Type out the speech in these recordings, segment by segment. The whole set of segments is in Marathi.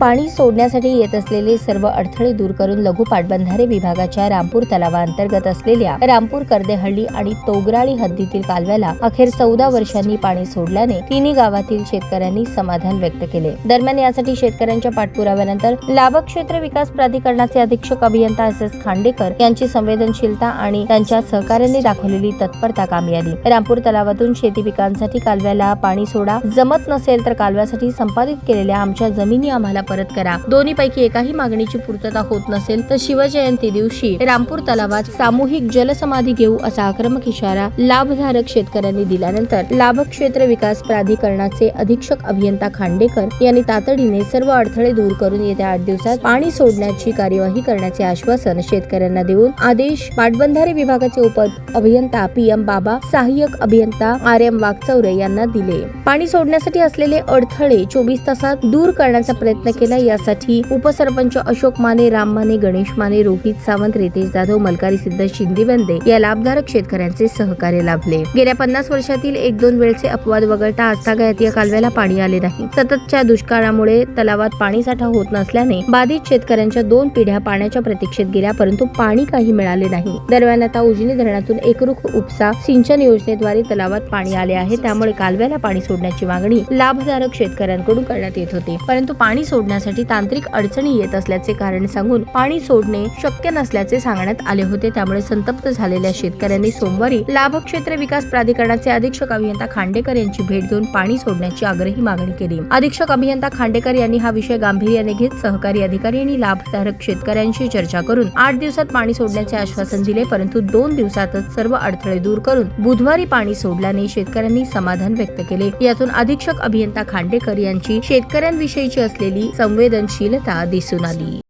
पाणी सोडण्यासाठी येत असलेले सर्व अडथळे दूर करून लघु पाटबंधारे विभागाच्या रामपूर तलावाअंतर्गत असलेल्या रामपूर कर्देहळ्ली आणि तोगराळी हद्दीतील कालव्याला अखेर 14 वर्षांनी पाणी सोडल्याने तिन्ही गावातील शेतकऱ्यांनी समाधान व्यक्त केले। दरम्यान यासाठी शेतकऱ्यांच्या पाठपुराव्यानंतर लाभक्षेत्र विकास प्राधिकरणाचे अधीक्षक अभियंता एस खांडेकर यांची संवेदनशीलता आणि त्यांच्या सहकार्याने दाखवलेली तत्परता कामी आली। रामपूर तलावातून शेती पिकांसाठी कालव्याला पाणी सोडा, जमत नसेल तर कालव्यासाठी संपादित केलेल्या आमच्या जमिनी आम्हाला परत करा। दोन्हीपैकी एकाही मागणीची पूर्तता होत नसेल तर शिवजयंती दिवशी रामपूर तलावात सामूहिक जलसमाधी घेऊ असा आक्रमक इशारा लाभधारक शेतकऱ्यांनी दिल्यानंतर लाभक्षेत्र विकास प्राधिकरणाचे अधीक्षक अभियंता खांडेकर यांनी तातडीने सर्व अडथळे दूर करून येत्या 8 दिवसात पाणी सोडण्याची कार्यवाही करण्याचे आश्वासन शेतकऱ्यांना देऊन आदेश पाटबंधारे विभागाचे उप अभियंता PM बाबा, सहाय्यक अभियंता RM वागचौरे यांना दिले। पाणी सोडण्यासाठी असलेले अडथळे 24 तासात दूर करण्याचा प्रयत्न केला। यासाठी उपसरपंच अशोक माने, राम माने, गणेश माने, रोहित सावंत, रितेश जाधव, मलकारी सिद्ध, शिंदीवंदे या लाभधारक शेतकऱ्यांचे सहकार्य लाभले। गेल्या 50 वर्षातील 1-2 वेळचे अपवाद वगळता आजतागायत या कालव्याला पाणी आले नाही। सततच्या दुष्काळामुळे तलावात पाणीसाठा होत नसल्याने बाधित शेतकऱ्यांच्या 2 पिढ्या पाण्याच्या प्रतीक्षेत गेल्या, परंतु पाणी काही मिळाले नाही। दरम्यान आता उजनी धरणातून एकरूख उपसा सिंचन योजनेद्वारे तलावात पाणी आले आहे, त्यामुळे कालव्याला पाणी सोडण्याची मागणी लाभधारक शेतकऱ्यांकडून करण्यात येत होती, परंतु पाणी सोडण्यासाठी तांत्रिक अडचणी येत असल्याचे कारण सांगून पाणी सोडणे शक्य नसल्याचे सांगण्यात आले होते। त्यामुळे संतप्त झालेल्या शेतकऱ्यांनी सोमवारी लाभक्षेत्र विकास प्राधिकरणाचे अधीक्षक अभियंता खांडेकर यांची भेट घेऊन पाणी सोडण्याची आग्रही मागणी केली। अधीक्षक अभियंता खांडेकर यांनी हा विषय गांभीर्याने घेत सहकारी अधिकारी आणि लाभधारक शेतकऱ्यांशी चर्चा करून 8 दिवसात पाणी सोडण्याचे आश्वासन दिले, परंतु 2 दिवसातच सर्व अडथळे दूर करून बुधवारी पाणी सोडल्याने शेतकऱ्यांनी समाधान व्यक्त केले। यातून अधीक्षक अभियंता खांडेकर यांची शेतकऱ्यांविषयीची असलेली संवेदनशीलता दिसून आली।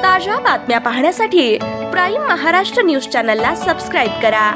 ताज्या बातम्या पाहण्यासाठी प्राईम महाराष्ट्र न्यूज चॅनलला सबस्क्राईब करा।